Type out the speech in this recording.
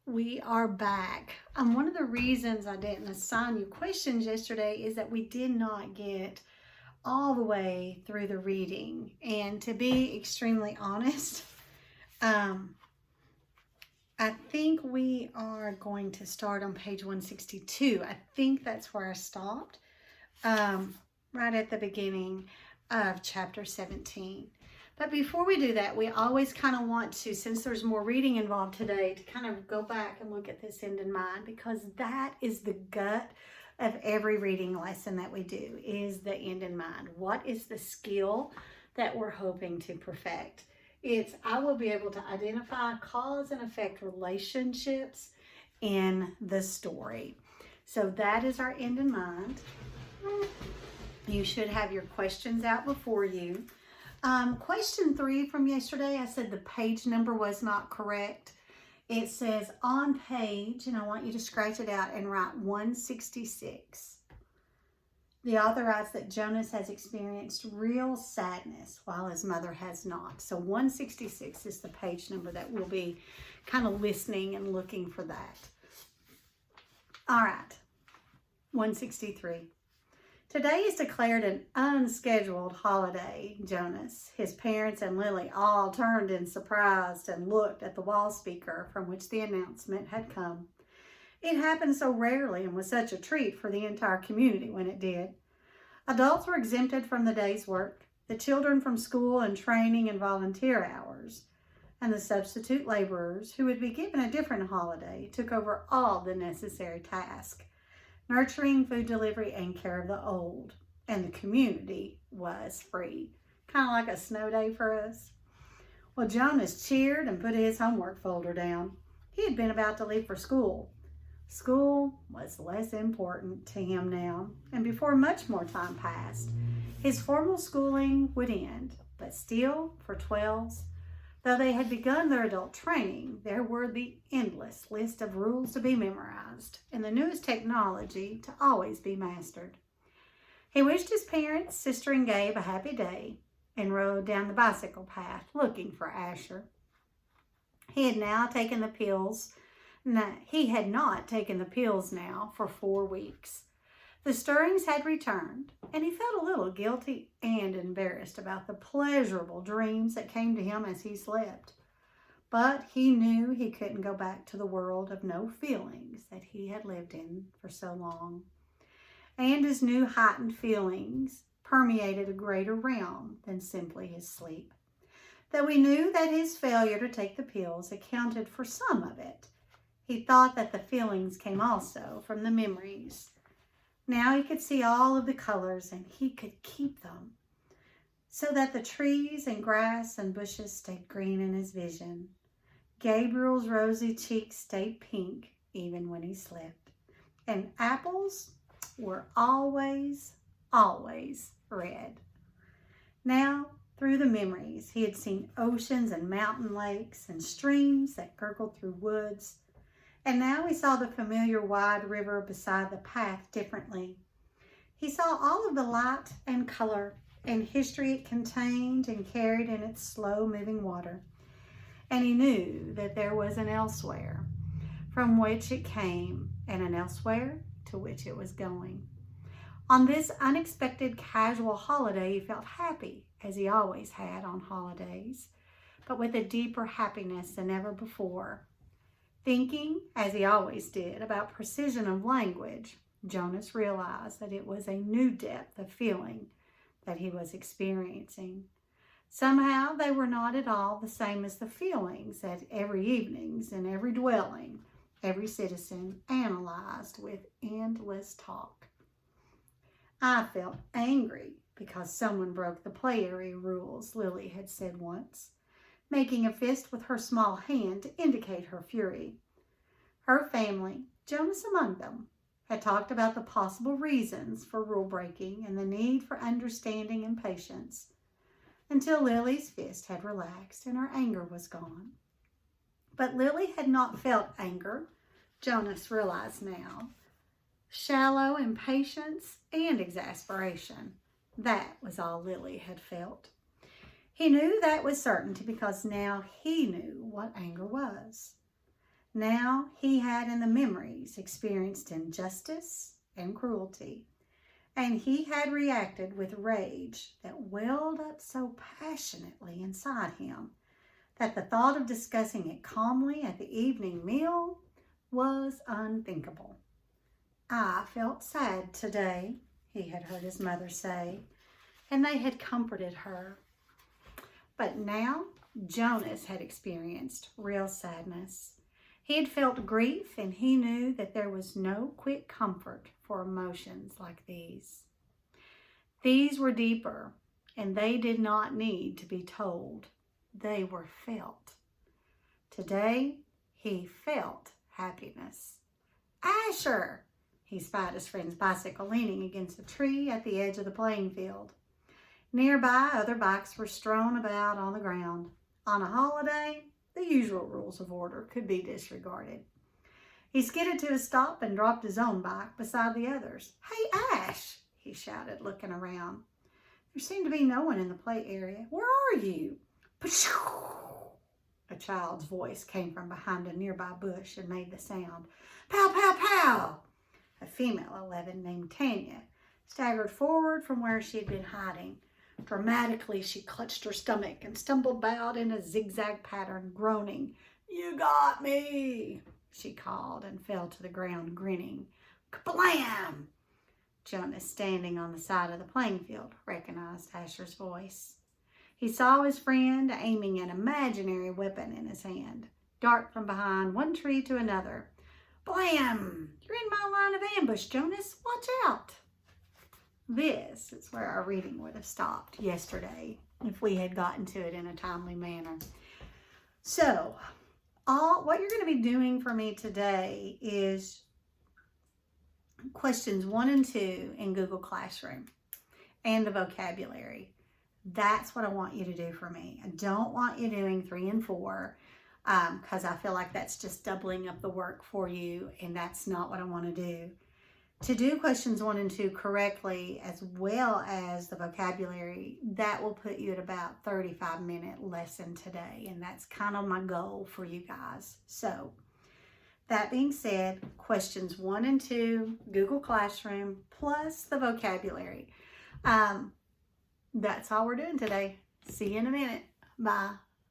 We are back. One of the reasons I didn't assign you questions yesterday is that we did not get all the way through the reading. And to be extremely honest, um, I think we are going to start on page 162. I think that's where I stopped, right at the beginning of chapter 17. But before we do that, we always kind of want to, since there's more reading involved today, to kind of go back and look at this end in mind, because that is the gut of every reading lesson that we do, is the end in mind. What is the skill that we're hoping to perfect? It's, I will be able to identify cause and effect relationships in the story. So that is our end in mind. You should have your questions out before you. Question 3 from yesterday, I said the page number was not correct. It says on page, and I want you to scratch it out and write 166. The author writes that Jonas has experienced real sadness while his mother has not. So 166 is the page number that we'll be kind of listening and looking for that. All right, 163. Today is declared an unscheduled holiday, Jonas. His parents and Lily all turned in surprise and looked at the wall speaker from which the announcement had come. It happened so rarely and was such a treat for the entire community when it did. Adults were exempted from the day's work, the children from school and training and volunteer hours, and the substitute laborers, who would be given a different holiday, took over all the necessary tasks. Nurturing, food delivery, and care of the old. And the community was free. Kind of like a snow day for us. Well, Jonas cheered and put his homework folder down. He had been about to leave for school. School was less important to him now, and before much more time passed, his formal schooling would end. But still, for 12s, though they had begun their adult training, there were the endless list of rules to be memorized and the newest technology to always be mastered. He wished his parents, sister, and Gabe a happy day and rode down the bicycle path looking for Asher. He had not taken the pills now for 4 weeks. The stirrings had returned, and he felt a little guilty and embarrassed about the pleasurable dreams that came to him as he slept. But he knew he couldn't go back to the world of no feelings that he had lived in for so long. And his new heightened feelings permeated a greater realm than simply his sleep. Though he knew that his failure to take the pills accounted for some of it, he thought that the feelings came also from the memories. Now he could see all of the colors, and he could keep them, so that the trees and grass and bushes stayed green in his vision. Gabriel's rosy cheeks stayed pink even when he slept. And apples were always, always red. Now, through the memories, he had seen oceans and mountain lakes and streams that gurgled through woods. And now he saw the familiar wide river beside the path differently. He saw all of the light and color and history it contained and carried in its slow-moving water. And he knew that there was an elsewhere from which it came and an elsewhere to which it was going. On this unexpected casual holiday, he felt happy, as he always had on holidays, but with a deeper happiness than ever before. Thinking, as he always did, about precision of language, Jonas realized that it was a new depth of feeling that he was experiencing. Somehow they were not at all the same as the feelings that every evenings in every dwelling, every citizen analyzed with endless talk. I felt angry because someone broke the play area rules, Lily had said once, making a fist with her small hand to indicate her fury. Her family, Jonas among them, had talked about the possible reasons for rule breaking and the need for understanding and patience, until Lily's fist had relaxed and her anger was gone. But Lily had not felt anger, Jonas realized now. Shallow impatience and exasperation. That was all Lily had felt. He knew that with certainty because now he knew what anger was. Now he had in the memories experienced injustice and cruelty, and he had reacted with rage that welled up so passionately inside him that the thought of discussing it calmly at the evening meal was unthinkable. I felt sad today, he had heard his mother say, and they had comforted her. But now Jonas had experienced real sadness. He had felt grief, and he knew that there was no quick comfort for emotions like these. These were deeper, and they did not need to be told. They were felt. Today, he felt happiness. Asher! He spied his friend's bicycle leaning against a tree at the edge of the playing field. Nearby, other bikes were strewn about on the ground. On a holiday, the usual rules of order could be disregarded. He skidded to a stop and dropped his own bike beside the others. "Hey, Ash!" he shouted, looking around. There seemed to be no one in the play area. "Where are you?" A child's voice came from behind a nearby bush and made the sound. "Pow, pow, pow!" A female 11 named Tanya staggered forward from where she had been hiding. Dramatically, she clutched her stomach and stumbled about in a zigzag pattern, groaning. "You got me!" she called, and fell to the ground, grinning. Kablam! Jonas, standing on the side of the playing field, recognized Asher's voice. He saw his friend aiming an imaginary weapon in his hand, dart from behind one tree to another. Blam! "You're in my line of ambush, Jonas. Watch out!" This is where our reading would have stopped yesterday if we had gotten to it in a timely manner. So, what you're going to be doing for me today is questions 1 and 2 in Google Classroom and the vocabulary. That's what I want you to do for me. I don't want you doing 3 and 4 because I feel like that's just doubling up the work for you, and that's not what I want to do. To do questions 1 and 2 correctly, as well as the vocabulary, that will put you at about 35-minute lesson today, and that's kind of my goal for you guys. So, that being said, questions 1 and 2, Google Classroom, plus the vocabulary. That's all we're doing today. See you in a minute. Bye.